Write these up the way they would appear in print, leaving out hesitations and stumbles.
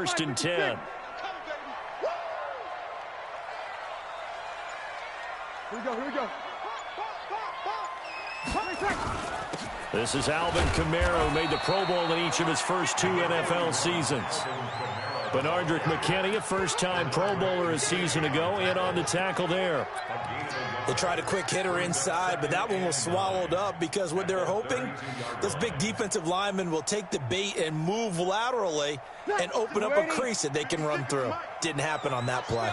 1st and 10. Here we go. This is Alvin Kamara, who made the Pro Bowl in each of his first 2 NFL seasons. Bernardrick McKinney, a first-time Pro Bowler a season ago, in on the tackle there. They tried a quick hitter inside, but that one was swallowed up because what they're hoping, this big defensive lineman will take the bait and move laterally and open up a crease that they can run through. Didn't happen on that play.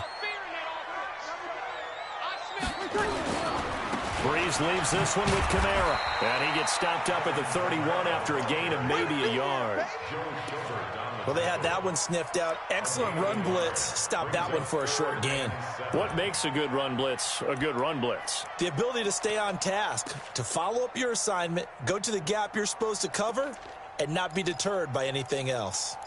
Breeze leaves this one with Kamara. And he gets stopped up at the 31 after a gain of maybe a yard. Well, they had that one sniffed out. Excellent run blitz. Stopped that one for a short gain. What makes a good run blitz a good run blitz? The ability to stay on task, to follow up your assignment, go to the gap you're supposed to cover, and not be deterred by anything else.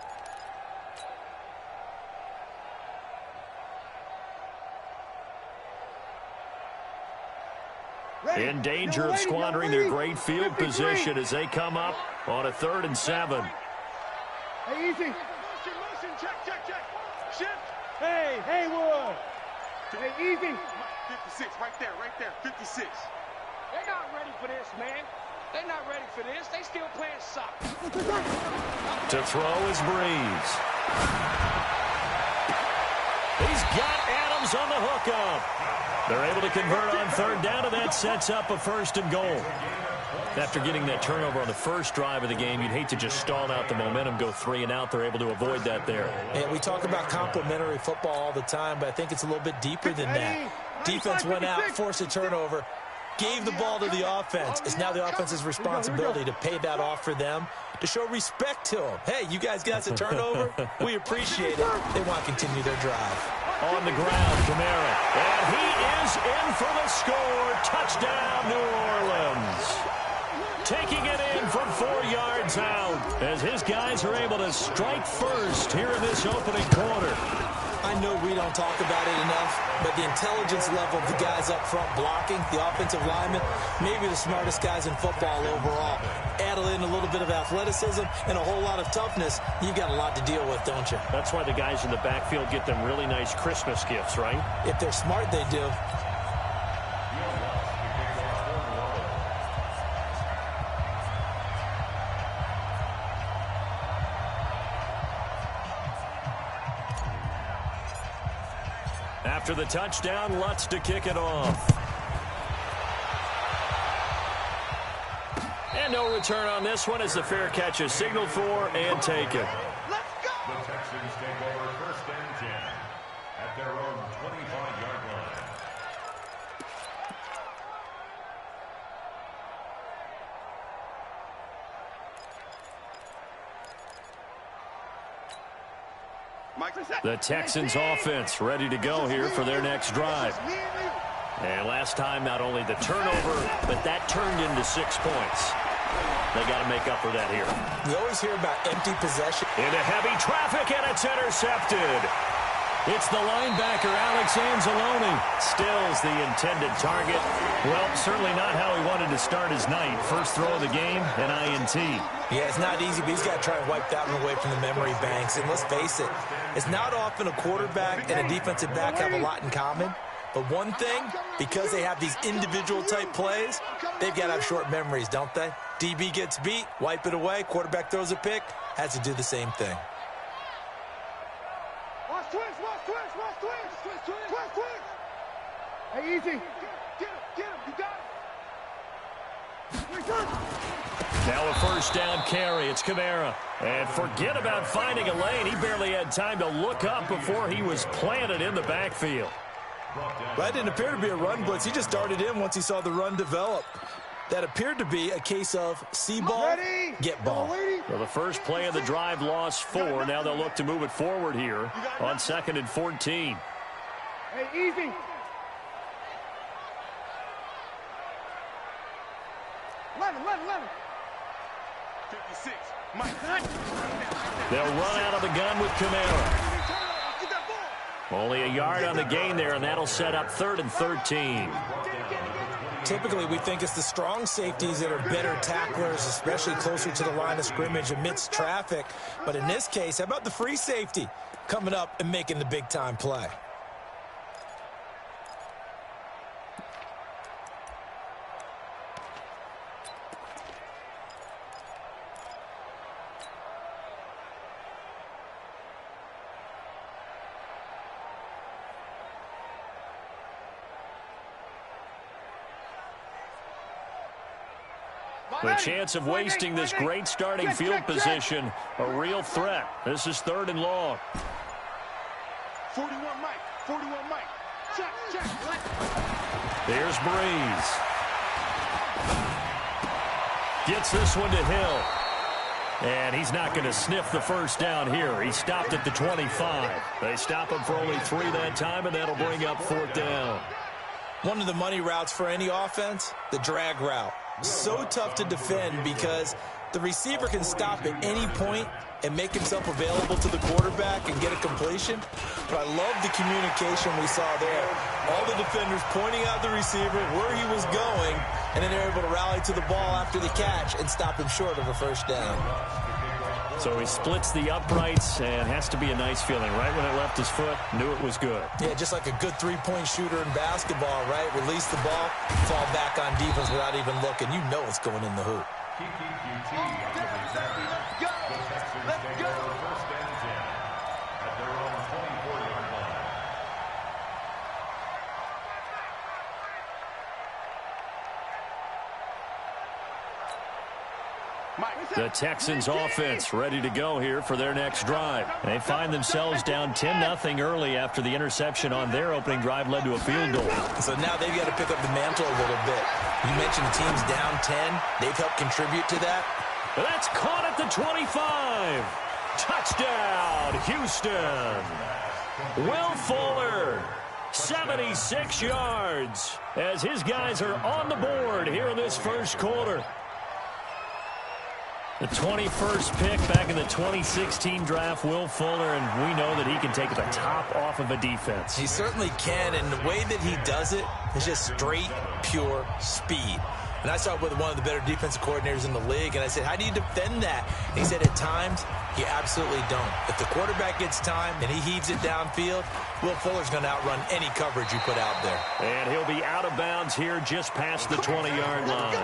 In danger of squandering their great field position as they come up on a 3rd and 7. Hey, easy. Motion, check. Shift. Hey, Haywood. Hey, easy. 56, right there, 56. They're not ready for this, man. They're not ready for this. They still playing soccer. To throw is Breeze. He's got Adams on the hookup. They're able to convert on 3rd down, and that sets up a 1st and goal. After getting that turnover on the first drive of the game, you'd hate to just stall out the momentum, go 3 and out. They're able to avoid that there. And we talk about complementary football all the time, but I think it's a little bit deeper than that. Defense went out, forced a turnover, gave the ball to the offense. It's now the offense's responsibility to pay that off for them, to show respect to them. Hey, you guys got a turnover? We appreciate it. They want to continue their drive. On the ground, Kamara. And he is in for the score. Touchdown, New Orleans. Taking it in from 4 yards out as his guys are able to strike first here in this opening quarter. I know we don't talk about it enough, but the intelligence level of the guys up front blocking, the offensive linemen, maybe the smartest guys in football overall. Add in a little bit of athleticism and a whole lot of toughness, you've got a lot to deal with, don't you? That's why the guys in the backfield get them really nice Christmas gifts, right? If they're smart, they do. After the touchdown, Lutz to kick it off. And no return on this one as the fair catch is signaled for and taken. Let's go. The Texans take over 1st and 10 at their own 25-yard line. The Texans offense ready to go here for their next drive. And last time, not only the turnover, but that turned into 6 points. They got to make up for that here. We always hear about empty possession. Into heavy traffic, and it's intercepted. It's the linebacker, Alex Anzalone. Stills the intended target. Well, certainly not how he wanted to start his night. First throw of the game, an INT. Yeah, it's not easy, but he's got to try and wipe that one away from the memory banks. And let's face it, it's not often a quarterback and a defensive back have a lot in common. But one thing, because they have these individual type plays, they've got to have short memories, don't they? DB gets beat, wipe it away, quarterback throws a pick, has to do the same thing. Watch twist. Hey, easy. Get him, you got it. Now a 1st down carry. It's Kamara. And forget about finding a lane. He barely had time to look up before he was planted in the backfield. That didn't appear to be a run blitz. He just darted in once he saw the run develop. That appeared to be a case of see ball, get ball. Well, the first play of the drive lost 4. Now they'll look to move it forward here on 2nd and 14. Hey, easy. Let him. 56. They'll run out of the gun with Kamara. Only a yard on the gain there, and that'll set up 3rd and 13. typically we think it's the strong safeties that are better tacklers, especially closer to the line of scrimmage amidst traffic. But in this case, how about the free safety coming up and making the big-time play? The chance of wasting this great starting field position, a real threat. This is 3rd and long. 41 Mike, 41 Mike. Check. Here's Breeze. Gets this one to Hill. And he's not going to sniff the first down here. He stopped at the 25. They stop him for only 3 that time, and that'll bring up 4th down. One of the money routes for any offense, the drag route. So tough to defend because the receiver can stop at any point and make himself available to the quarterback and get a completion. But I love the communication we saw there. All the defenders pointing out the receiver, where he was going, and then they're able to rally to the ball after the catch and stop him short of a first down. So he splits the uprights and has to be a nice feeling. Right when it left his foot, knew it was good. Yeah, just like a good three-point shooter in basketball, right? Release the ball, fall back on defense without even looking. You know it's going in the hoop. Let's go. First and 10 at their own 24-yard line. The Texans offense ready to go here for their next drive. They find themselves down 10-0 early after the interception on their opening drive led to a field goal. So now they've got to pick up the mantle a little bit. You mentioned the team's down 10. They've helped contribute to that. That's caught at the 25. Touchdown, Houston. Will Fuller, 76 yards, as his guys are on the board here in this first quarter. The 21st pick back in the 2016 draft, Will Fuller, and we know that he can take the top off of a defense. He certainly can, and the way that he does it is just straight, pure speed. And I saw it with one of the better defensive coordinators in the league, and I said, how do you defend that? And he said, at times, you absolutely don't. If the quarterback gets time and he heaves it downfield, Will Fuller's going to outrun any coverage you put out there. And he'll be out of bounds here just past the 20-yard line.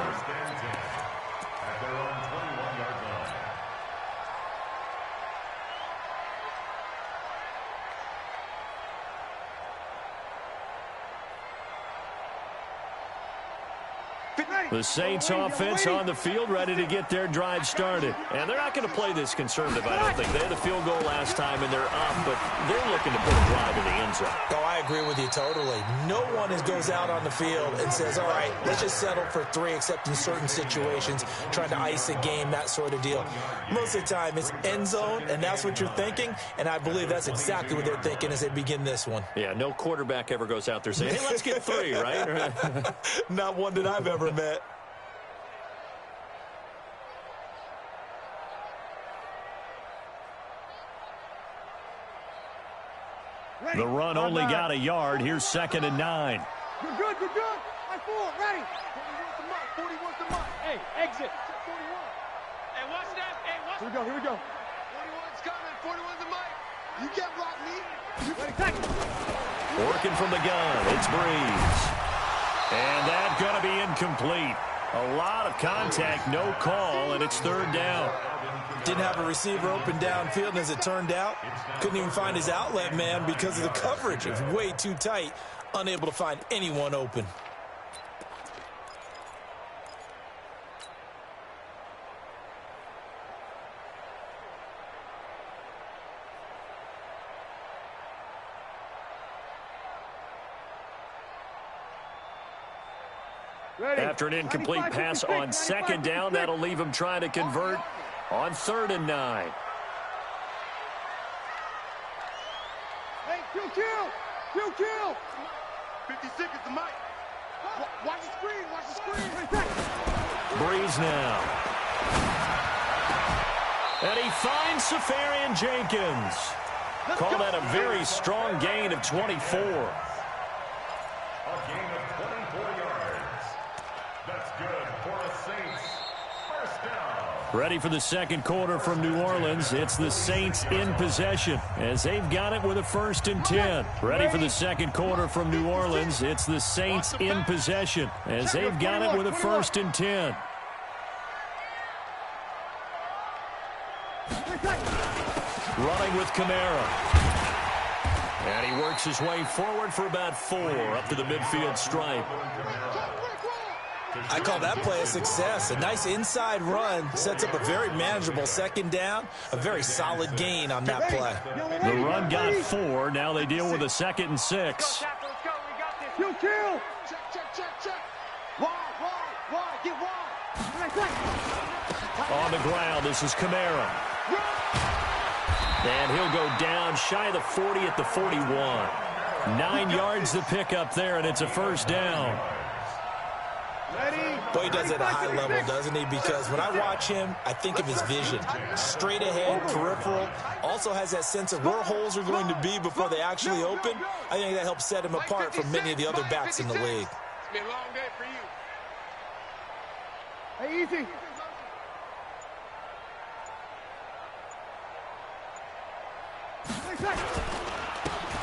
The Saints offense on the field ready to get their drive started. And they're not going to play this conservative, I don't think. They had a field goal last time, and they're up, but they're looking to put a drive in the end zone. Oh, I agree with you totally. No one goes out on the field and says, all right, let's just settle for 3, except in certain situations, trying to ice a game, that sort of deal. Most of the time, it's end zone, and that's what you're thinking, and I believe that's exactly what they're thinking as they begin this one. Yeah, no quarterback ever goes out there saying, hey, let's get 3, right? Not one that I've ever met. The run only got a yard. Here's 2nd and 9. You're good. I-4, ready. 40 wants the mark. Hey, exit. 41. Hey, watch that. Hey, watch. Here we go. 41's coming. 41's the mic. You can't block me. Ready, tackle. Working from the gun. It's Breeze. And that's going to be incomplete. A lot of contact, no call, and it's 3rd down. Didn't have a receiver open downfield, and as it turned out, couldn't even find his outlet man because of the coverage. It was way too tight, unable to find anyone open. After an incomplete pass on 2nd down, that'll leave him trying to convert on 3rd and 9. Hey, kill. 50 seconds to Mike. Watch the screen. Breeze now. And he finds Safarian Jenkins. Call that a very strong gain of 24. Ready for the second quarter from New Orleans. It's the Saints in possession as they've got it with a 1st and 10. Ready for the second quarter from New Orleans. It's the Saints in possession as they've got it with a 1st and 10. Running with Kamara. And he works his way forward for about 4 up to the midfield stripe. I call that play a success. A nice inside run sets up a very manageable 2nd down. A very solid gain on that play. The run got 4. Now they deal with a 2nd and 6. Kill. Check. Wide. Get wide. On the ground, this is Kamara. And he'll go down shy of the 40 at the 41. 9 yards to pick up there, and it's a 1st down. Boy, he does it at a high level, doesn't he? Because when I watch him, I think of his vision. Straight ahead, peripheral. Also has that sense of where holes are going to be before they actually open. I think that helps set him apart from many of the other backs in the league. It's been a long day for you. Hey, easy.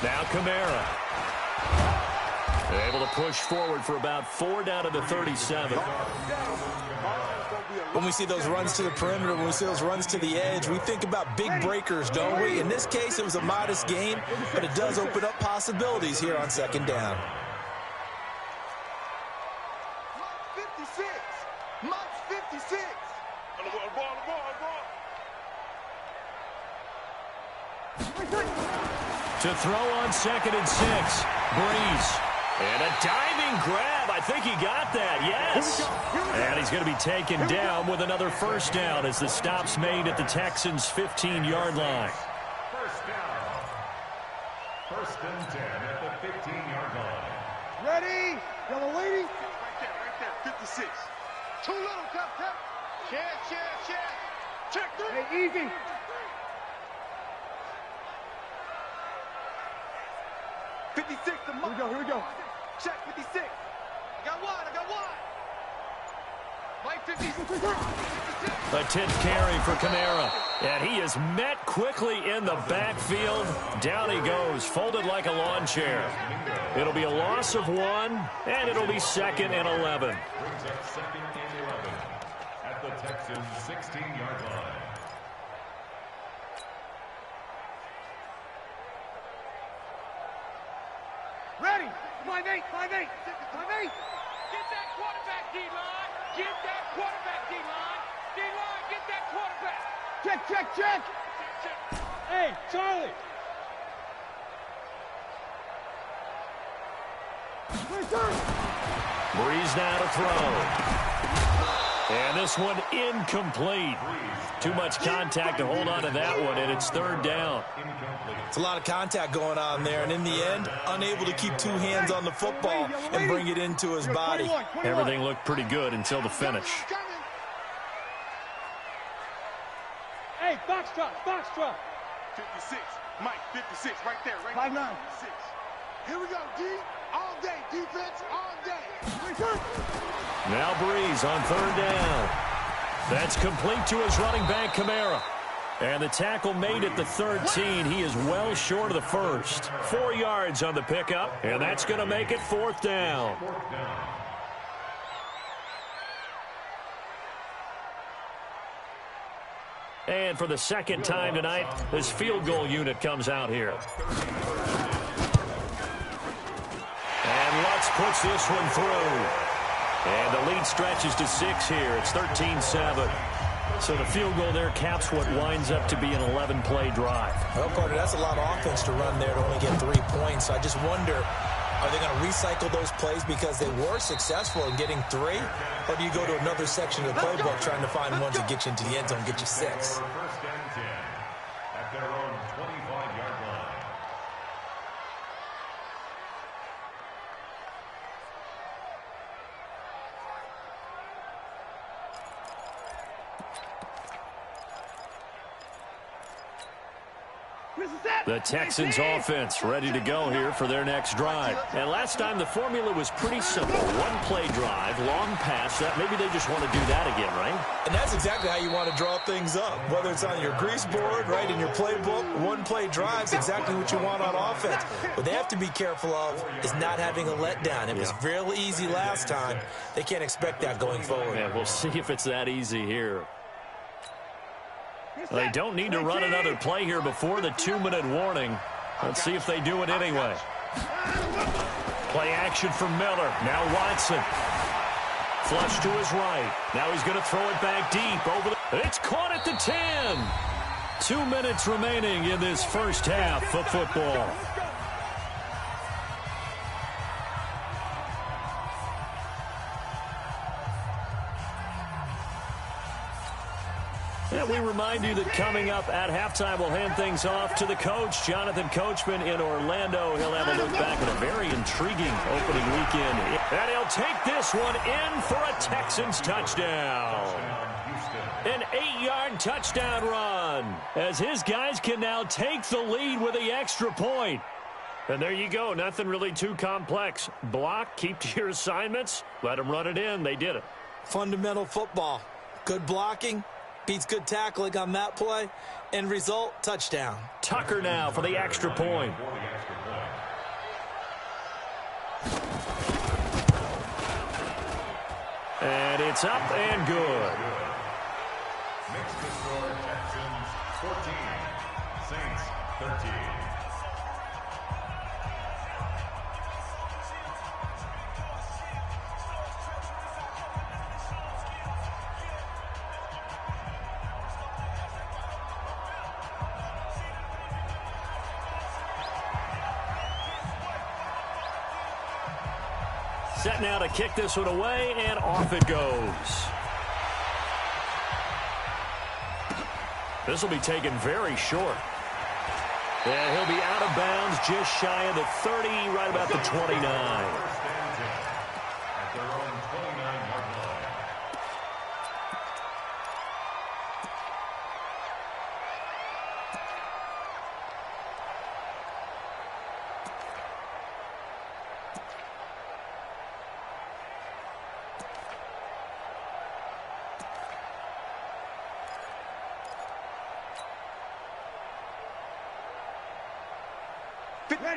Now Kamara. Able to push forward for about 4 down to the 37. When we see those runs to the perimeter, when we see those runs to the edge, we think about big breakers, don't we? In this case, it was a modest gain, but it does open up possibilities here on 2nd down. 56. Much 56. On the ball. To throw on 2nd and 6. Breeze. And a diving grab. I think he got that. Yes. And he's going to be taken down with another 1st down as the stop's made at the Texans' 15-yard line. 1st down. 1st and 10 at the 15-yard line. Ready? Yellow lady. Right there. 56. Too little, tap. Check. Hey, easy. Here we go. Check 56. I got wide. Mike 56. A 10th carry for Kamara. And he is met quickly in the backfield. Down he goes, folded like a lawn chair. It'll be a loss of 1, and it'll be 2nd and 11. Brings up 2nd and 11 at the Texans' 16-yard line. Ready. 5-8. Get that quarterback, D-line. Get that quarterback. Check. Hey, Charlie. Breeze now to throw. And this one incomplete. Too much contact to hold on to that one, and it's 3rd down. It's a lot of contact going on there, and in the end, unable to keep 2 hands on the football and bring it into his body. Everything looked pretty good until the finish. Hey, box drop. 56. Mike 56. Right there. 5-9. 56. Here we go, D. All day. Defense all day. Now Breeze on 3rd down. That's complete to his running back, Kamara. And the tackle made at the 13. He is well short of the 1st. 4 yards on the pickup, and that's going to make it 4th down. And for the 2nd time tonight, this field goal unit comes out here. And Lutz puts this one through. And the lead stretches to 6 here. It's 13-7. So the field goal there caps what winds up to be an 11-play drive. Well, Carter, that's a lot of offense to run there to only get 3 points. So I just wonder, are they going to recycle those plays because they were successful in getting 3? Or do you go to another section of the playbook trying to find ones that get you into the end zone, get you 6? 1st and 10 at their own 25-yard line. The Texans offense ready to go here for their next drive. And last time the formula was pretty simple. One-play drive, long pass. That maybe they just want to do that again, right? And that's exactly how you want to draw things up. Whether it's on your grease board, right, in your playbook, one-play drive's exactly what you want on offense. What they have to be careful of is not having a letdown. It was real easy last time. They can't expect that going forward. Yeah, we'll see if it's that easy here. They don't need to run another play here before the 2-minute warning. Let's see if they do it anyway. Play action for Miller. Now Watson. Flush to his right. Now he's going to throw it back deep. It's caught at the 10. 2 minutes remaining in this first half of football. And we remind you that coming up at halftime, we'll hand things off to the coach, Jonathan Coachman in Orlando. He'll have a look back at a very intriguing opening weekend. And he'll take this one in for a Texans touchdown. An 8-yard touchdown run, as his guys can now take the lead with the extra point. And there you go. Nothing really too complex. Block, keep to your assignments, let them run it in. They did it. Fundamental football. Good blocking. Beats good tackling on that play. End result, touchdown. Tucker now for the extra point. And it's up and good. Makes the score Texans 14, Saints 13. Set now to kick this one away, and off it goes. This will be taken very short. And he'll be out of bounds just shy of the 30, right about the 29. At their own 29-yard line.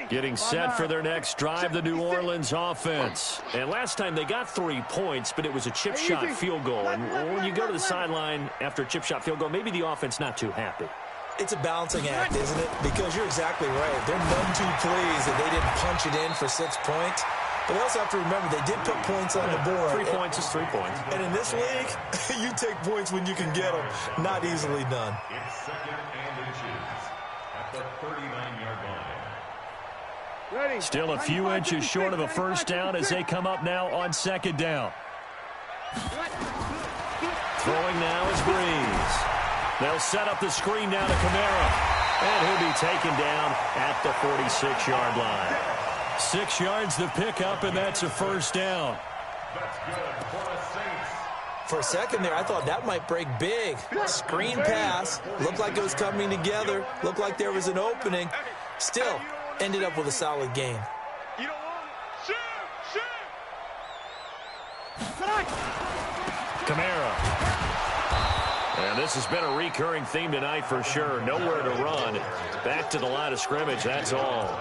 Getting set for their next drive, the New Orleans offense. And last time they got 3 points, but it was a chip shot field goal. And when you go to the sideline after a chip shot field goal, maybe the offense not too happy. It's a balancing act, isn't it? Because you're exactly right. They're none too pleased that they didn't punch it in for 6 points. But they also have to remember they did put points on the board. 3 points is 3 points. And in this league, you take points when you can get them. Not easily done. It's second and inches at the 39-yard line. Still a few inches short of a first down as they come up now on second down. Throwing now is Breeze. They'll set up the screen now to Kamara. And he'll be taken down at the 46-yard line. 6 yards to pick up, and that's a first down. That's good for the Saints. For a second there, I thought that might break big. Screen pass. Looked like it was coming together. Looked like there was an opening. Still, ended up with a solid game. You don't want it? Shoot! Kamara. And this has been a recurring theme tonight for sure. Nowhere to run. Back to the line of scrimmage, that's all.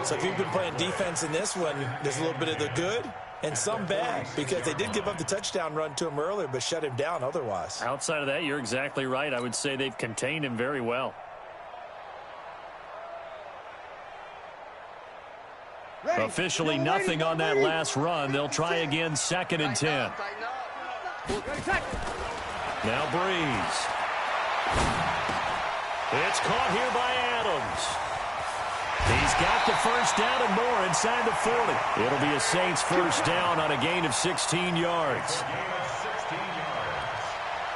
So if you've been playing defense in this one, there's a little bit of the good and some bad, because they did give up the touchdown run to him earlier but shut him down otherwise. Outside of that, you're exactly right. I would say they've contained him very well. Officially nothing on that last run. They'll try again, 2nd and 10. Now Breeze. It's caught here by Adams. He's got the first down and more inside the 40. It'll be a Saints first down on a gain of 16 yards.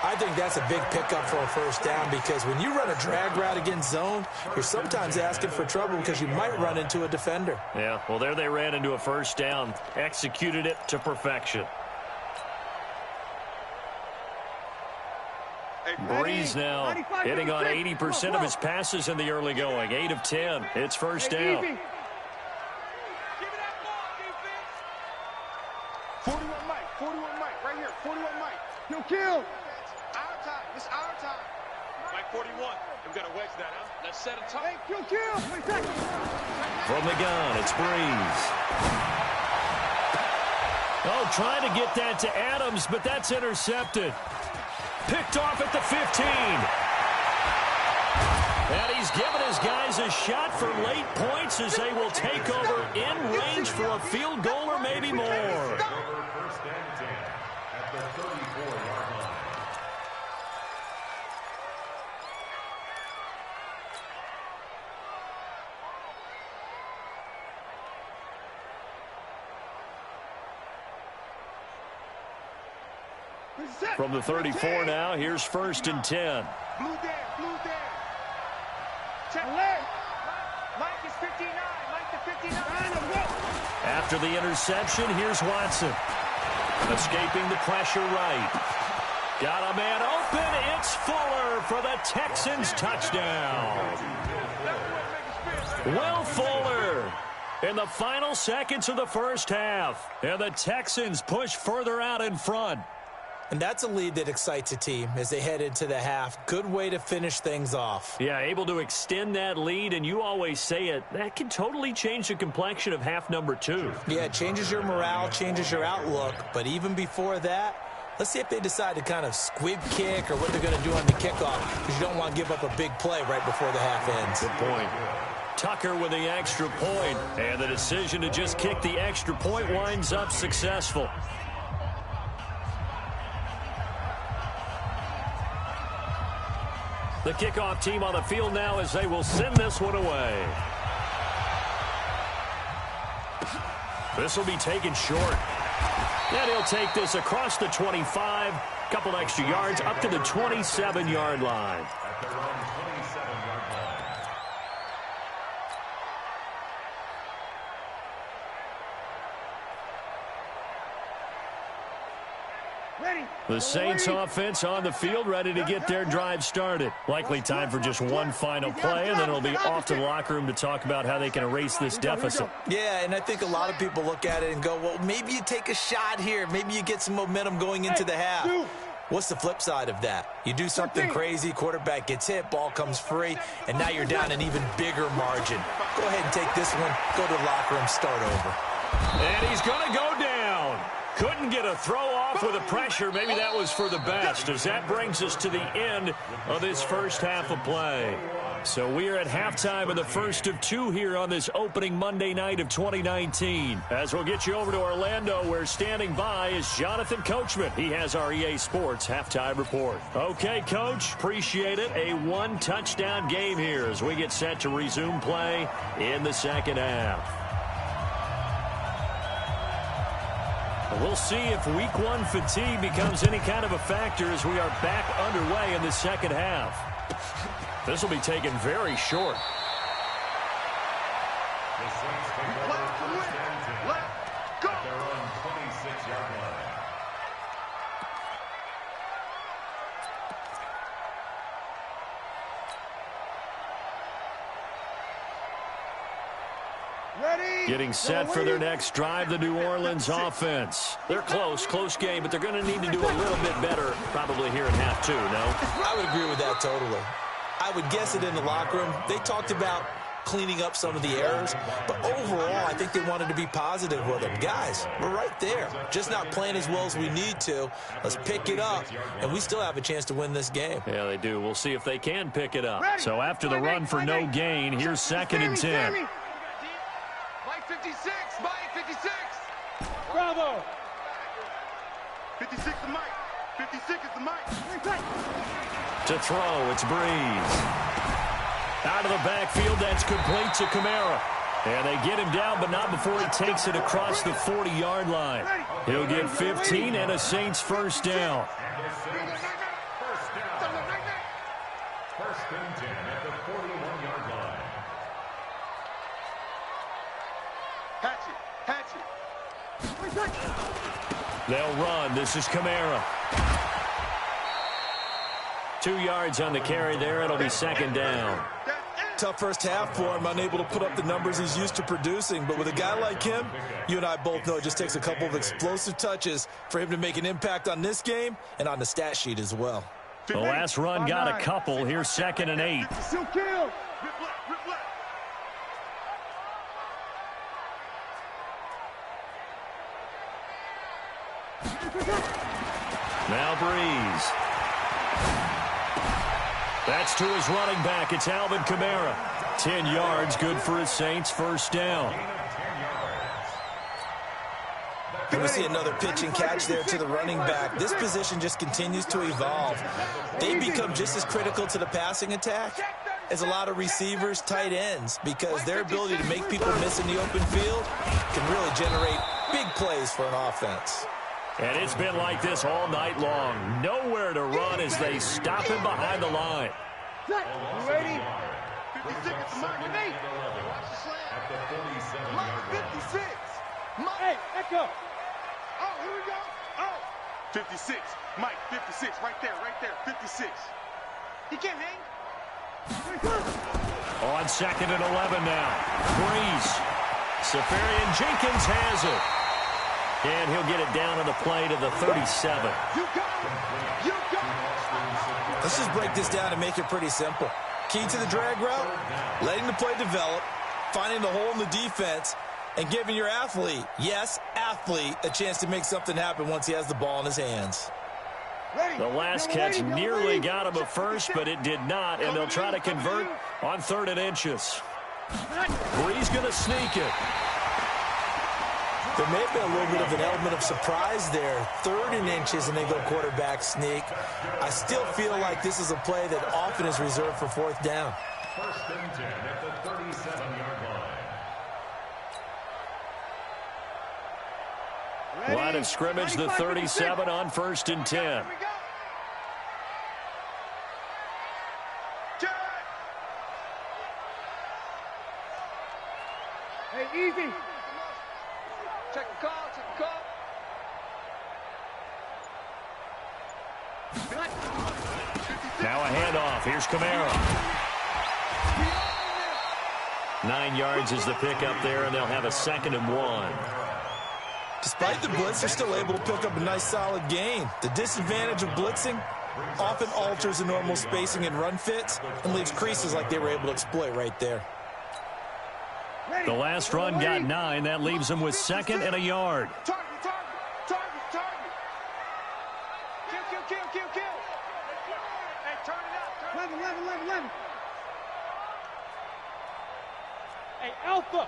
I think that's a big pickup for a first down, because when you run a drag route against zone, you're sometimes asking for trouble because you might run into a defender. Yeah, well, there they ran into a first down. Executed it to perfection. Hey, Breeze now hitting on 80% of his passes in the early going. 8 of 10. It's first down. Give it that ball, defense. 41 Mike. 41 Mike. Right here. 41 Mike. Kill. Our time. It's our time. Mike 41. We've got to wedge that, huh? Let's set a time. Hey, kill. From the gun, it's Breeze. Oh, trying to get that to Adams, but that's intercepted. Picked off at the 15. And he's given his guys a shot for late points as they will take over in range for a field goal or maybe more. First and 10 at the 34-yard line. From the 34 now, here's first and 10. Blue down. Check left. Mike is 59. Mike to 59. After the interception, here's Watson. Escaping the pressure right. Got a man open. It's Fuller for the Texans touchdown. Will Fuller in the final seconds of the first half. And the Texans push further out in front. And that's a lead that excites a team as they head into the half. Good way to finish things off. Yeah, able to extend that lead, and you always say it, that can totally change the complexion of half number 2. Yeah, it changes your morale, changes your outlook. But even before that, let's see if they decide to kind of squib kick or what they're going to do on the kickoff, because you don't want to give up a big play right before the half ends. Good point. Tucker with the extra point, and the decision to just kick the extra point winds up successful. The kickoff team on the field now as they will send this one away. This will be taken short. And he'll take this across the 25. Couple extra yards up to the 27-yard line. At their own 27-yard line. The Saints offense on the field, ready to get their drive started. Likely time for just one final play, and then it'll be off to the locker room to talk about how they can erase this deficit. Yeah, and I think a lot of people look at it and go, well, maybe you take a shot here. Maybe you get some momentum going into the half. What's the flip side of that? You do something crazy, quarterback gets hit, ball comes free, and now you're down an even bigger margin. Go ahead and take this one, go to the locker room, start over. And he's going to go down. Couldn't get a throw off with the pressure. Maybe that was for the best, as that brings us to the end of this first half of play. So we are at halftime of the first of 2 here on this opening Monday night of 2019. As we'll get you over to Orlando, where standing by is Jonathan Coachman. He has our EA Sports halftime report. Okay, Coach, appreciate it. A 1-touchdown game here as we get set to resume play in the second half. We'll see if week 1 fatigue becomes any kind of a factor as we are back underway in the second half. This will be taken very short. The Saints take over first and 10 at their own 26-yard line. Getting set for their next drive, the New Orleans offense. They're close game, but they're going to need to do a little bit better probably here in half 2, no? I would agree with that totally. I would guess it in the locker room. They talked about cleaning up some of the errors, but overall, I think they wanted to be positive with them. Guys, we're right there. Just not playing as well as we need to. Let's pick it up, and we still have a chance to win this game. Yeah, they do. We'll see if they can pick it up. So after the run for no gain, here's second and 10. Mike 56, Mike 56. Bravo. 56 to Mike. 56 is the Mike. To throw, it's Breeze. Out of the backfield, that's complete to Kamara. And they get him down, but not before he takes it across the 40-yard line. He'll get 15 and a Saints first down. First and 10 at the 41-yard line. Hatch it. They'll run. This is Kamara. 2 yards on the carry there. It'll be second down. Tough first half for him, unable to put up the numbers he's used to producing. But with a guy like him, you and I both know it just takes a couple of explosive touches for him to make an impact on this game and on the stat sheet as well. The last run got a couple. Here's 2nd and 8. Still kill. Now Breeze. That's to his running back. It's Alvin Kamara. 10 yards, good for his Saints. First down. And we see another pitch and catch there to the running back. This position just continues to evolve. They become just as critical to the passing attack as a lot of receivers, tight ends, because their ability to make people miss in the open field can really generate big plays for an offense. And it's been like this all night long. Nowhere to run as they stop him behind the line. Ready? 56 at the mark with me. Watch the slam. Mike 56. Hey, echo. Oh, here we go. Oh. 56. Mike, 56. Right there, 56. He can't hang. On 2nd and 11 now. Breeze. Safarian Jenkins has it. And he'll get it down on the play to the 37. You got it. You got it. Let's just break this down and make it pretty simple. Key to the drag route, letting the play develop, finding the hole in the defense, and giving your athlete, yes, athlete, a chance to make something happen once he has the ball in his hands. The last catch nearly got him a first, but it did not, and they'll try to convert on 3rd and inches. Breeze going to sneak it. There may have been a little bit of an element of surprise there. 3rd and inches, and they go quarterback sneak. I still feel like this is a play that often is reserved for 4th down. 1st and 10 at the 37-yard line. Line of scrimmage, the 37 on 1st and 10. Hey, easy. Check the call, check the call. Now a handoff. Here's Kamara. 9 yards is the pickup there, and they'll have a 2nd and 1. Despite the blitz, they're still able to pick up a nice solid gain. The disadvantage of blitzing often alters the normal spacing and run fits and leaves creases like they were able to exploit right there. The last run got 9. That leaves them with 2nd and a yard. Target. Kill. Hey, turn it up. 11. Hey, Alpha.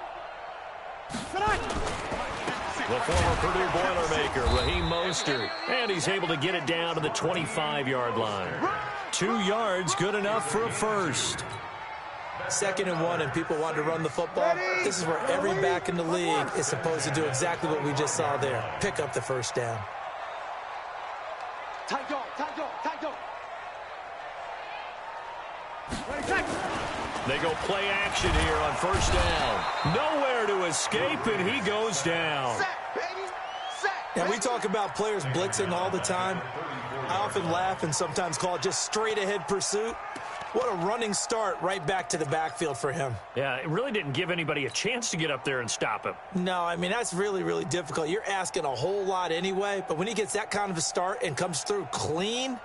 The former Purdue Boilermaker, Raheem Mostert, and he's able to get it down to the 25-yard line. 2 yards, good enough for a first. 2nd and 1, and people want to run the football. This is where every back in the league is supposed to do exactly what we just saw there. Pick up the first down. Tight dog. They go play action here on 1st down. Nowhere to escape, and he goes down. Sack, baby. Sack. Now, we talk about players blitzing all the time. I often laugh and sometimes call it just straight-ahead pursuit. What a running start right back to the backfield for him. Yeah, it really didn't give anybody a chance to get up there and stop him. No, I mean, that's really, really difficult. You're asking a whole lot anyway, but when he gets that kind of a start and comes through clean,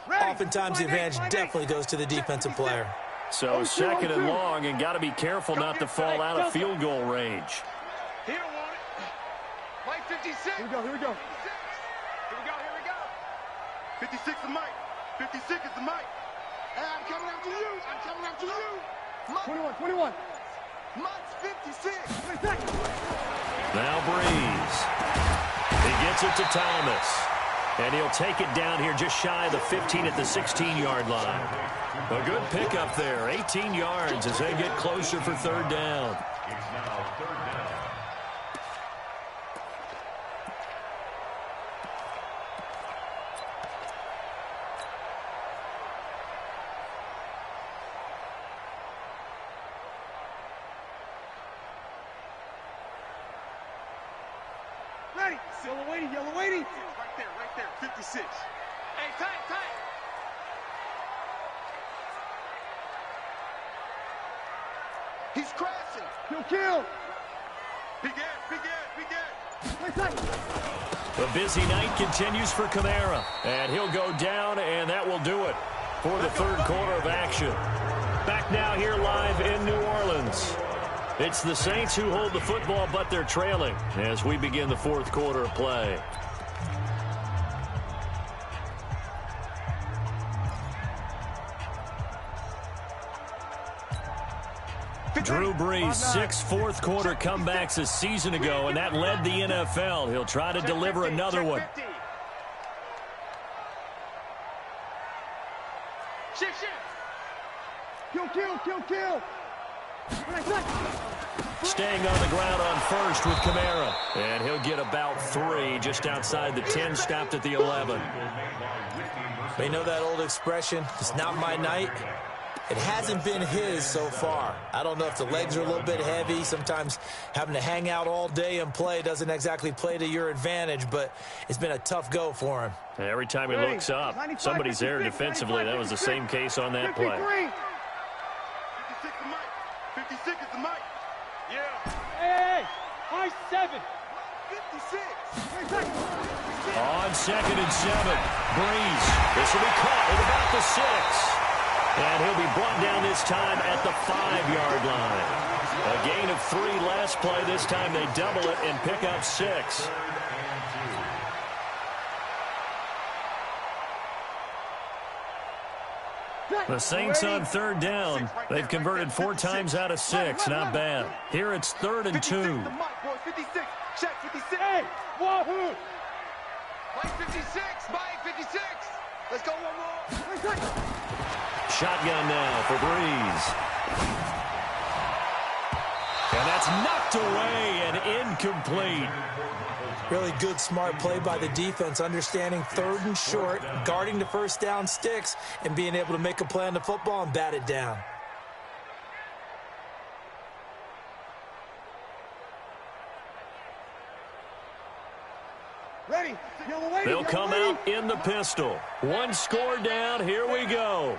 oftentimes the advantage definitely goes to the defensive player. So 2nd and long, and got to be careful not to fall out of field goal range. He don't want it. Mike 56. Here we go. Here we go. 56 is Mike. 56 is the Mike. Hey, I'm coming after you. Mike. 21. Mike's 56. Now Breeze. He gets it to Thomas. And he'll take it down here just shy of the 15 at the 16-yard line. A good pickup there. 18 yards as they get closer for 3rd down. It's now 3rd down. Ready. Yellow waiting. Right there. 56. Hey, tight. He's crashing. He'll kill. Big Ed. The busy night continues for Kamara, and he'll go down, and that will do it for the third quarter of action. Back now here live in New Orleans. It's the Saints who hold the football, but they're trailing as we begin the fourth quarter of play. Drew Brees, 6 fourth-quarter comebacks a season ago, and that led the NFL. He'll try to deliver another one. Kill. Staying on the ground on first with Kamara. And he'll get about 3 just outside the 10, stopped at the 11. They know that old expression, it's not my night. It hasn't been his so far. I don't know if the legs are a little bit heavy. Sometimes having to hang out all day and play doesn't exactly play to your advantage, but it's been a tough go for him. And every time he looks up, somebody's there defensively. That was the same case on that play. 56 is the mic. Yeah. Hey, high 7. 56. On 2nd and 7, Brees. This will be caught at about the 6. And he'll be brought down this time at the 5-yard line. A gain of 3 last play. This time they double it and pick up 6. The Saints on third down. They've converted 4 times out of 6. Not bad. Here it's 3rd and 2. 56. Check 56. Hey, wahoo! Mike 56. Mike 56. Let's go one more. Shotgun now for Brees. And that's knocked away and incomplete. Really good, smart play by the defense, understanding 3rd and short, guarding the first down sticks, and being able to make a play on the football and bat it down. Ready. They'll come out in the pistol. 1 score down. Here we go.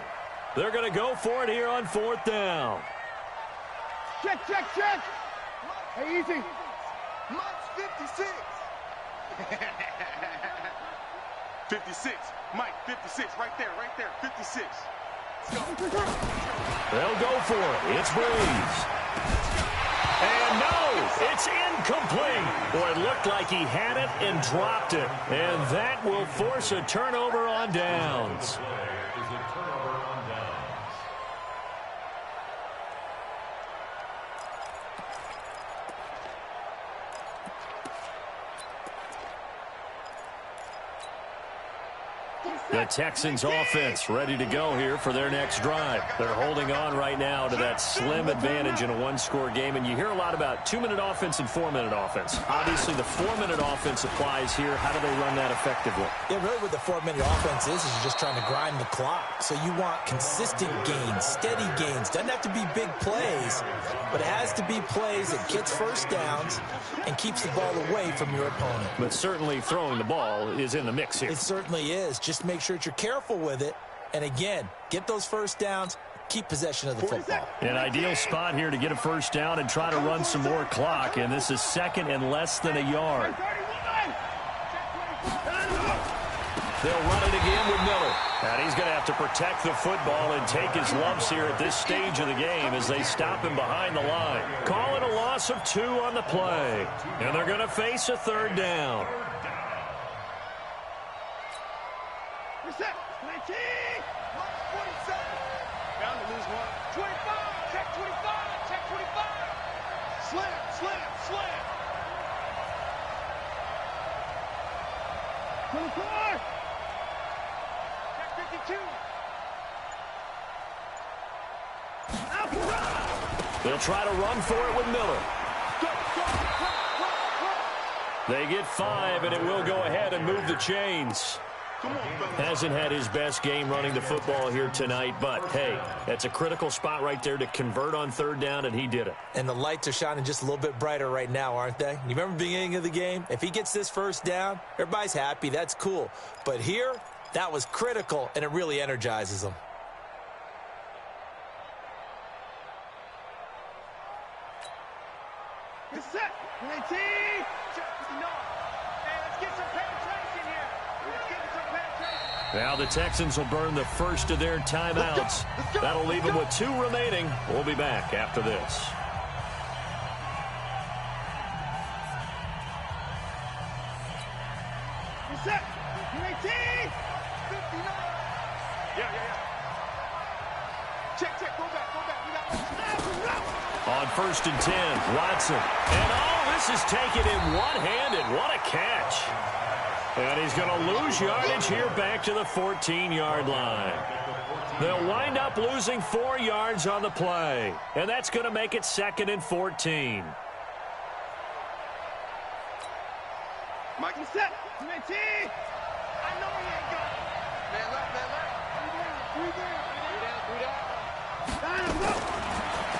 They're going to go for it here on 4th down. Check. Hey, easy. Mike's 56. 56. Mike, 56. Right there. 56. Let's go. They'll go for it. It's Brees. And no, it's incomplete. Boy, it looked like he had it and dropped it. And that will force a turnover on downs. The Texans offense ready to go here for their next drive. They're holding on right now to that slim advantage in a 1-score game. And you hear a lot about 2-minute offense and 4-minute offense. Obviously, the 4-minute offense applies here. How do they run that effectively? Yeah, really what the 4-minute offense is you're just trying to grind the clock. So you want consistent gains, steady gains. Doesn't have to be big plays, but it has to be plays that gets first downs and keeps the ball away from your opponent. But certainly throwing the ball is in the mix here. It certainly is. Just make sure that you're careful with it. And again, get those first downs, keep possession of the football. An ideal spot here to get a first down and try to run some more clock. And this is 2nd and less than a yard. They'll run it again with Miller. And he's going to have to protect the football and take his lumps here at this stage of the game as they stop him behind the line. Calling a loss of 2 on the play. And they're going to face a 3rd down. Reset. 19. 47. Bound to lose 1. 25. Check 25. Check 25. Slam. 24. Check 52. They'll try to run for it with Miller. They get 5, and it will go ahead and move the chains. Hasn't had his best game running the football here tonight, but, hey, that's a critical spot right there to convert on 3rd down, and he did it. And the lights are shining just a little bit brighter right now, aren't they? You remember the beginning of the game? If he gets this first down, everybody's happy. That's cool. But here, that was critical, and it really energizes them. Get set. QA team. No. Hey, let's get some penetration here. Let's get some penetration. Now the Texans will burn the first of their timeouts. That'll leave them with 2 remaining. We'll be back after this. Get set. QA team. 59. Yeah. Check. Go back. We got On 1st and 10, Watson. And this is taken in one-handed. What a catch. And he's going to lose yardage here back to the 14-yard line. They'll wind up losing 4 yards on the play. And that's going to make it 2nd and 14. Mike, you set. QA team. I know he ain't got it. Man left. 3 down.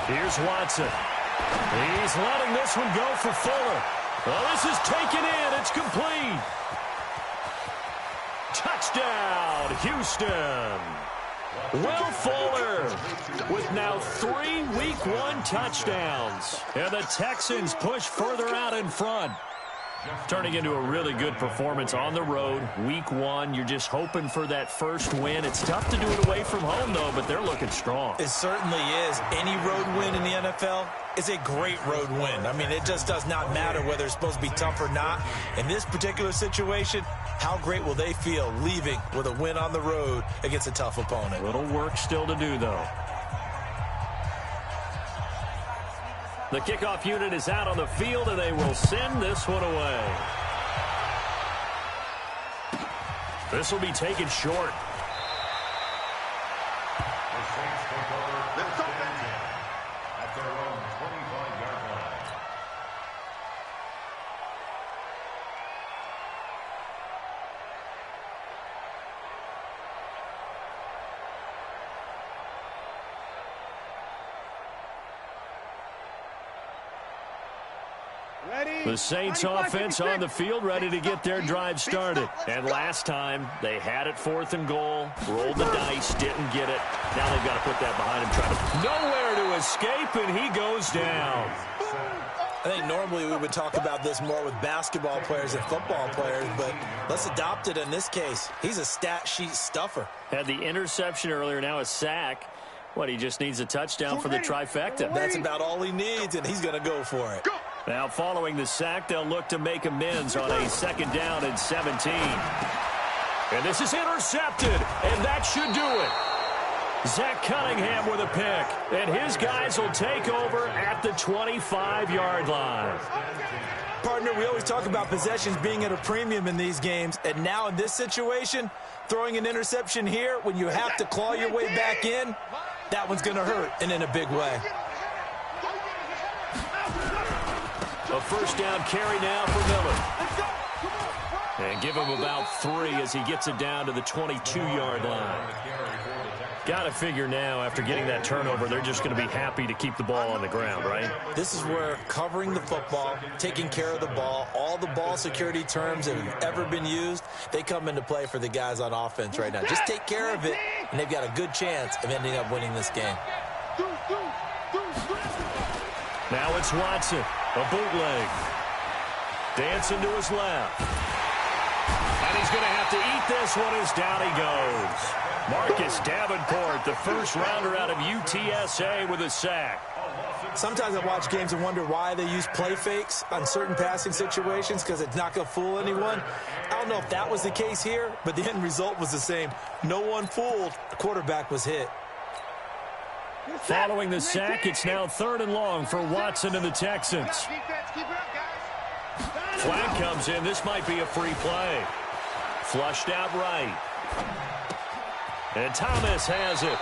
Here's Watson. He's letting this one go for Fuller. Well, this is taken in. It's complete. Touchdown, Houston. Will Fuller with now 3 Week 1 touchdowns. And the Texans push further out in front. Turning into a really good performance on the road. Week 1, you're just hoping for that first win. It's tough to do it away from home, though, but they're looking strong. It certainly is. Any road win in the NFL is a great road win. I mean, it just does not matter whether it's supposed to be tough or not. In this particular situation, how great will they feel leaving with a win on the road against a tough opponent? A little work still to do, though. The kickoff unit is out on the field, and they will send this one away. This will be taken short. The Saints take over first and 10 at their own 25-yard line. Ready. The Saints offense on the field, ready to get their drive started. And last time, they had it 4th and goal, rolled the dice, didn't get it. Now they've got to put that behind him, try to nowhere to escape, and he goes down. I think normally we would talk about this more with basketball players and football players, but let's adopt it in this case. He's a stat sheet stuffer. Had the interception earlier, now a sack. He just needs a touchdown for the trifecta. That's about all he needs, and he's going to go for it. Now, following the sack, they'll look to make amends on a 2nd down and 17. And this is intercepted, and that should do it. Zach Cunningham with a pick, and his guys will take over at the 25-yard line. Partner, we always talk about possessions being at a premium in these games, and now in this situation, throwing an interception here when you have to claw your way back in, that one's going to hurt, and in a big way. A 1st down carry now for Miller. And give him about 3 as he gets it down to the 22-yard line. Got to figure now, after getting that turnover, they're just going to be happy to keep the ball on the ground, right? This is where covering the football, taking care of the ball, all the ball security terms that have ever been used, they come into play for the guys on offense right now. Just take care of it, and they've got a good chance of ending up winning this game. Now it's Watson, a bootleg. Dancing to his left. And he's going to have to eat this one as down he goes. Marcus Davenport, the first rounder out of UTSA with a sack. Sometimes I watch games and wonder why they use play fakes on certain passing situations, because it's not going to fool anyone. I don't know if that was the case here, but the end result was the same. No one fooled. The quarterback was hit. Following the sack, it's now 3rd and long for Watson and the Texans. Flag comes in. This might be a free play. Flushed out right. And Thomas has it.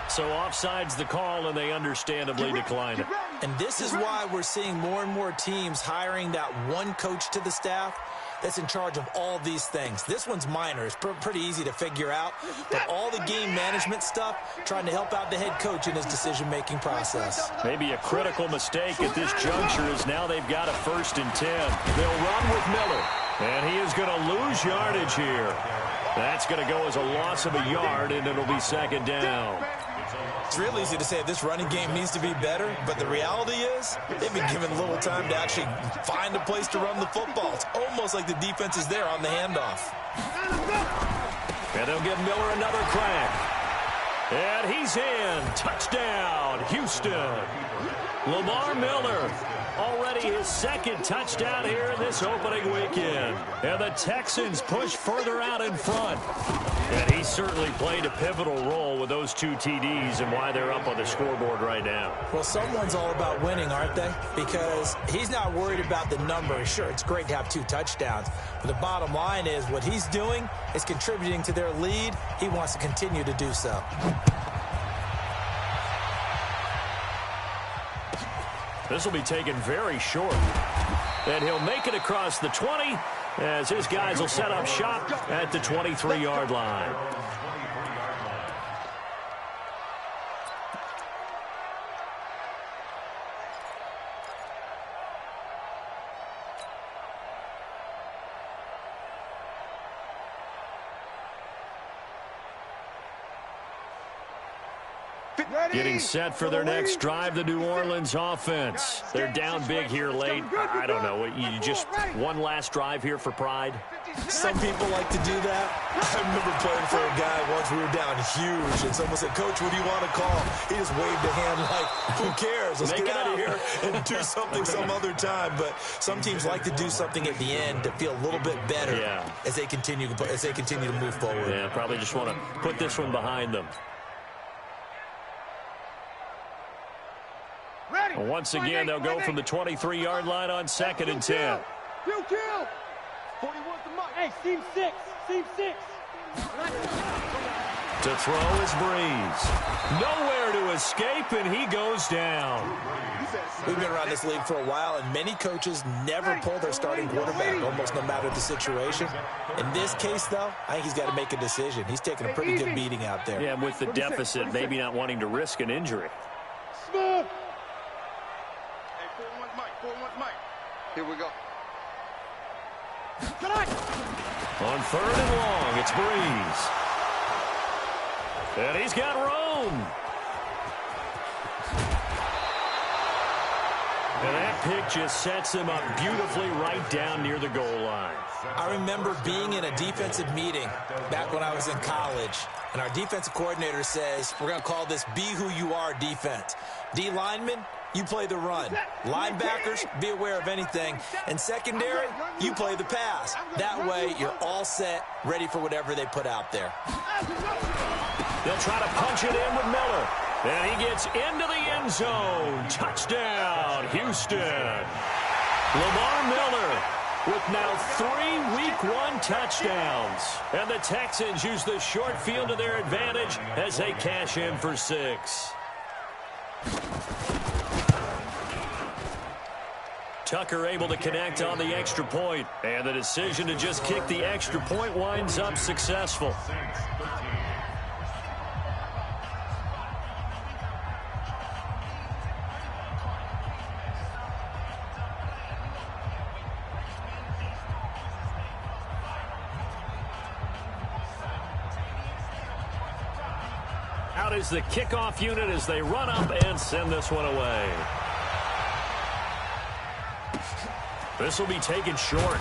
So offside's the call, and they understandably decline it. And this is why we're seeing more and more teams hiring that one coach to the staff that's in charge of all these things. This one's minor. It's pretty easy to figure out. But all the game management stuff, trying to help out the head coach in his decision-making process. Maybe a critical mistake at this juncture is now they've got a 1st and 10. They'll run with Miller. And he is going to lose yardage here. That's going to go as a loss of a yard, and it'll be 2nd down. It's real easy to say this running game needs to be better, but the reality is they've been given little time to actually find a place to run the football. It's almost like the defense is there on the handoff. And they'll give Miller another crack. And he's in. Touchdown, Houston. Lamar Miller, already his second touchdown here in this opening weekend. And the Texans push further out in front. And he certainly played a pivotal role with those 2 TDs and why they're up on the scoreboard right now. Well, someone's all about winning, aren't they? Because he's not worried about the number. Sure, it's great to have 2 touchdowns. But the bottom line is what he's doing is contributing to their lead. He wants to continue to do so. This will be taken very short. And he'll make it across the 20 as his guys will set up shop at the 23-yard line. Getting set for their next drive, the New Orleans offense. They're down big here late. I don't know. You just one last drive here for pride? Some people like to do that. I remember playing for a guy once. We were down huge, and someone said, "Coach, what do you want to call?" He just waved a hand like, who cares? Let's get out of here and do something some other time. But some teams like to do something at the end to feel a little bit better as they continue to move forward. Yeah, probably just want to put this one behind them. Well, once again, they'll go from the 23-yard line on 2nd and 10. Kill. 41 to Mike. Hey, seam 6. Seam 6. To throw is Breeze. Nowhere to escape, and he goes down. We've been around this league for a while, and many coaches never pull their starting quarterback, almost no matter the situation. In this case, though, I think he's got to make a decision. He's taking a pretty good beating out there. Yeah, with the deficit, maybe not wanting to risk an injury. Smooth. Hey, 4-1 Mike. 4-1 Mike. Here we go. On 3rd and long, it's Breeze. And he's got Rome. And that pick just sets him up beautifully right down near the goal line. I remember being in a defensive meeting back when I was in college, and our defensive coordinator says, we're going to call this Be Who You Are defense. D linemen, you play the run. Linebackers, be aware of anything. And secondary, you play the pass. That way, you're all set, ready for whatever they put out there. They'll try to punch it in with Miller. And he gets into the end zone. Touchdown, Houston. Lamar Miller with now 3 Week 1 touchdowns. And the Texans use the short field to their advantage as they cash in for 6. Tucker able to connect on the extra point. And the decision to just kick the extra point winds up successful. Out is the kickoff unit as they run up and send this one away. This will be taken short.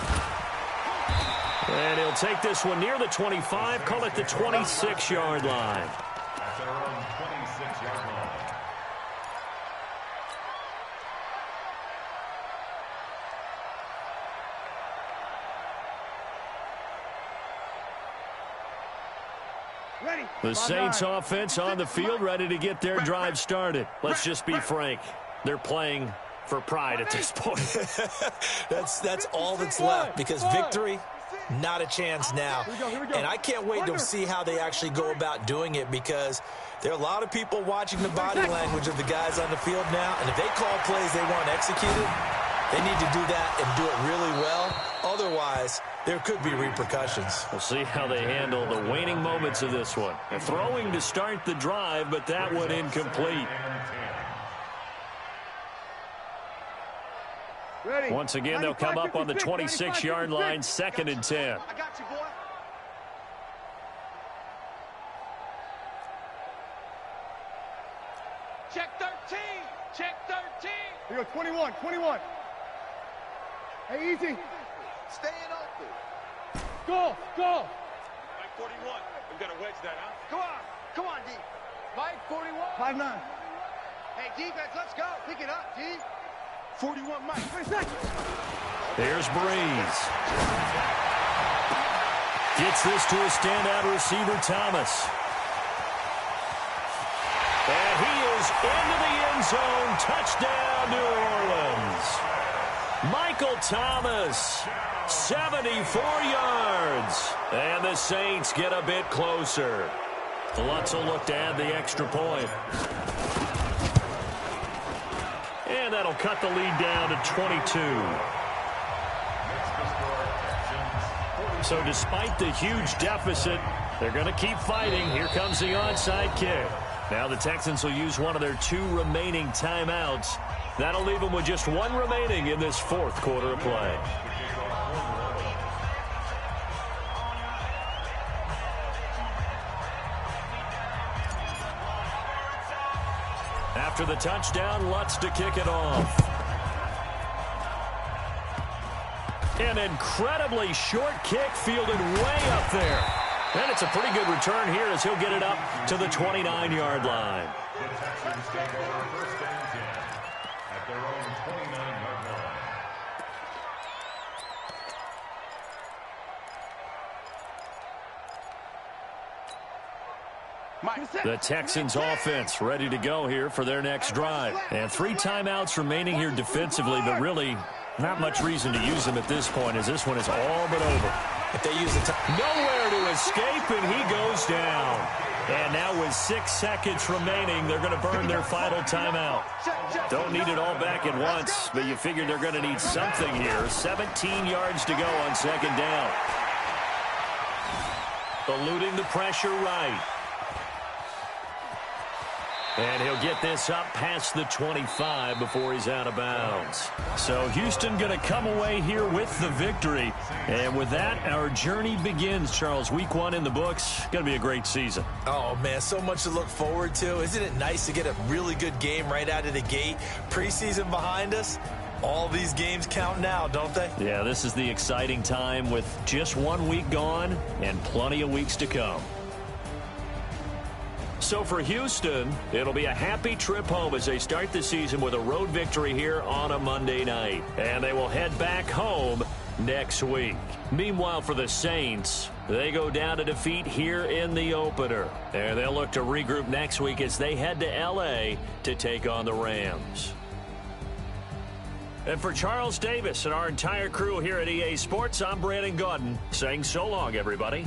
And he'll take this one near the 25, call it the 26-yard line. At their own 26-yard line. The Saints offense on the field, ready to get their drive started. Let's just be frank. They're playing for pride at this point. That's all that's left, because victory, not a chance now. And I can't wait to see how they actually go about doing it, because there are a lot of people watching the body language of the guys on the field now, and if they call plays they want executed, they need to do that and do it really well. Otherwise, there could be repercussions. We'll see how they handle the waning moments of this one. They're throwing to start the drive, but that one incomplete. Once again, they'll come up on the 26-yard line, 2nd and 10. I got you, boy. Check 13. Check 13. Here you go, 21, 21. Hey, easy. Staying open. Go, go. Mike 41. We've got to wedge that, huh? Come on, D. Mike 41. 5-9. Hey, defense, let's go. Pick it up, D. 41, Mike. 20 seconds. There's Breeze. Gets this to a standout receiver, Thomas. And he is into the end zone. Touchdown, New Orleans. Michael Thomas, 74 yards. And the Saints get a bit closer. Lutz will look to add the extra point. And that'll cut the lead down to 22. So despite the huge deficit, they're going to keep fighting. Here comes the onside kick. Now the Texans will use one of their 2 remaining timeouts. That'll leave them with just 1 remaining in this 4th quarter of play. After the touchdown, Lutz to kick it off. An incredibly short kick fielded way up there. And it's a pretty good return here as he'll get it up to the 29-yard line. The Texans take over first and 10 at their own 29-yard line. The Texans offense ready to go here for their next drive. And 3 timeouts remaining here defensively, but really not much reason to use them at this point as this one is all but over. If they use the nowhere to escape, and he goes down. And now with 6 seconds remaining, they're going to burn their final timeout. Don't need it all back at once, but you figure they're going to need something here. 17 yards to go on 2nd down. Eluding the pressure right. And he'll get this up past the 25 before he's out of bounds. So Houston going to come away here with the victory. And with that, our journey begins, Charles. Week 1 in the books. Going to be a great season. Oh, man, so much to look forward to. Isn't it nice to get a really good game right out of the gate? Preseason behind us. All these games count now, don't they? Yeah, this is the exciting time with just 1 week gone and plenty of weeks to come. So for Houston, it'll be a happy trip home as they start the season with a road victory here on a Monday night. And they will head back home next week. Meanwhile, for the Saints, they go down to defeat here in the opener. And they'll look to regroup next week as they head to L.A. to take on the Rams. And for Charles Davis and our entire crew here at EA Sports, I'm Brandon Gaudin saying so long, everybody.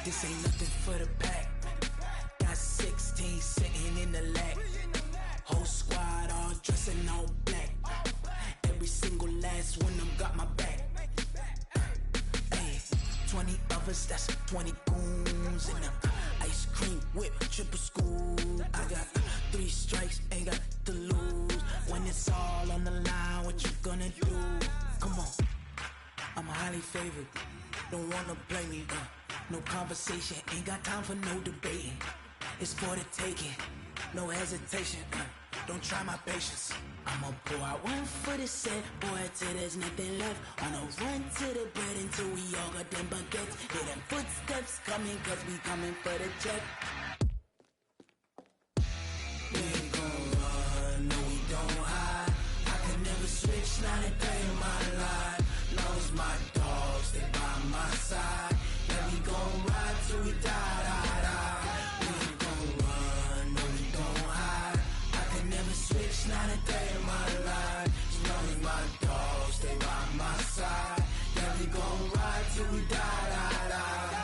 This ain't nothing for the pack. Got 16 sitting in the lap. Whole squad all dressing all black. Every single last one of them got my back. Hey, 20 of us, that's 20 goons in the ice cream whip, triple school. I got 3 strikes, ain't got to lose. When it's all on the line, what you gonna do? Come on, I'm highly favored. Don't wanna play me, no conversation, ain't got time for no debating. It's for the taking, no hesitation, don't try my patience. I'ma pour out one for the set, boy, till there's nothing left. On a run to the bread until we all got them baguettes. Hear them footsteps coming, cause we coming for the check. We ain't gon' run, no we don't hide. I can never switch, not a day in my life. Knows my dogs, they by my side. Yeah, we gon' ride till we die, die, die. We ain't gon' run, no we don't hide. I can never switch, not a day in my life. As long as my dogs, they by my side. Yeah, we gon' ride till we die, die, die.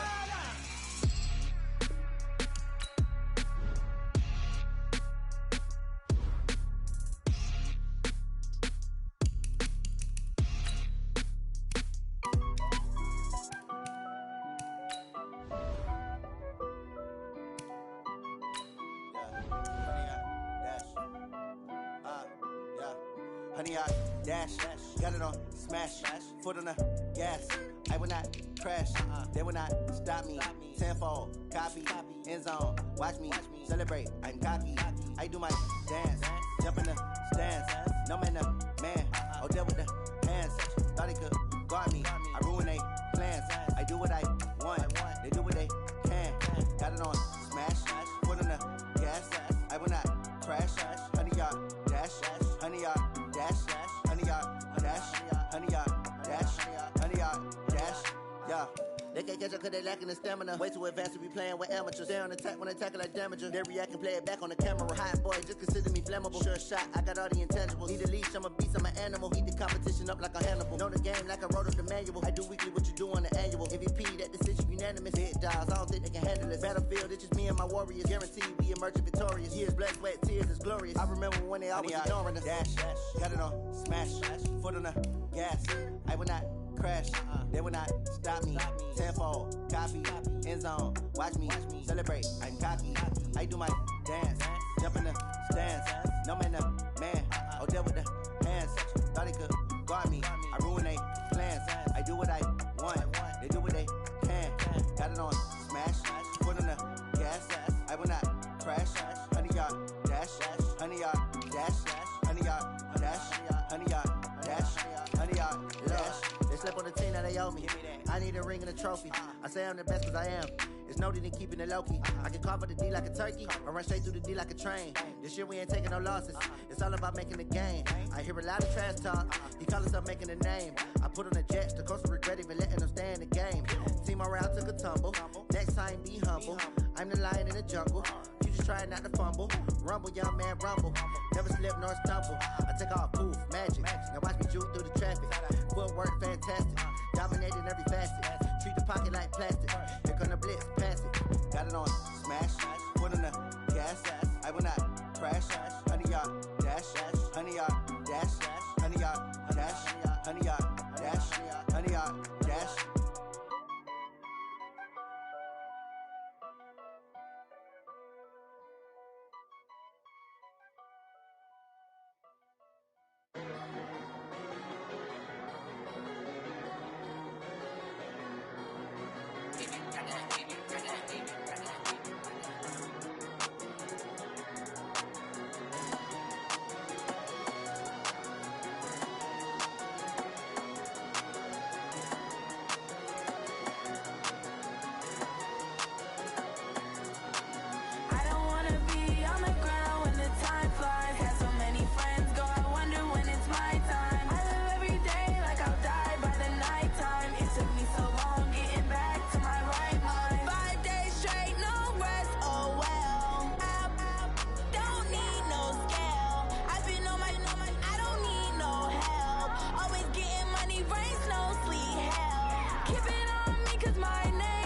Honey, I dash, got it on, smash, foot on the gas. I will not crash, they will not stop me. Tenfold, copy, end zone, watch me celebrate. I'm cocky, I do my dance, jump in the stands. No man, the man, oh, deal with the hands. Thought he could guard me, I ruin they plans. I do what I want, they do what they can. Got it on, smash, foot on the gas. I will not crash, honey, y'all dash, honey, y'all dash, honey, y'all dash, honey, y'all dash, honey, y'all dash, yeah. They can't catch up cause they lacking the stamina. Way too advanced to be playing with amateurs. They on attack when they tackle like damager. They react and play it back on the camera. Hot boy, just consider me flammable. Sure shot, I got all the intangibles. Need a leash, I'm a beast, I'm an animal. Heat the competition up like a Hannibal. Know the game like I wrote up the manual. I do weekly what you do on the annual. MVP, that decision unanimous. Hit dials, I don't think they can handle this. Battlefield, it's just me and my warriors. Guaranteed we emerging victorious. Years, blood, sweat, tears, it's glorious. I remember when they always ignoring us. Dash, got it on, smash, foot on the gas. I will not crash, they will not stop me. Tenfold, copy, end zone, watch me celebrate. I'm cocky, I do my dance, jump in the stands. No man, the man, oh, deal with the hands. Thought he could guard me, I ruin they plans. I do what I want, they do what they can. Got it on, smash, foot on the gas. I will not crash, honey, y'all dash, honey, y'all dash, honey, y'all dash, honey, y'all dash, honey, y'all dash. They slept on the team, now they owe me. I need a ring and a trophy. I say I'm the best cause I am. It's no need in keeping it low-key. I can carve up the D like a turkey, or run straight through the D like a train. This year we ain't taking no losses. It's all about making the game. I hear a lot of trash talk. He call himself making a name. I put on the Jets, the coach will regret even letting them stay in the game. Team around took a tumble. Next time be humble. I'm the lion in the jungle. You just try not to fumble. Rumble, young man, rumble. Never slip nor stumble. I take off poof, magic. Now watch me juke through the traffic. Footwork fantastic. Dominating every facet. Treat the pocket like plastic. Here come the blitz, pass it. Got it on, smash, foot on the gas. I will not crash, honey, y'all dash, honey, y'all dash, honey, y'all dash, honey, y'all dash, honey, y'all dash. Keep it on me 'cause my name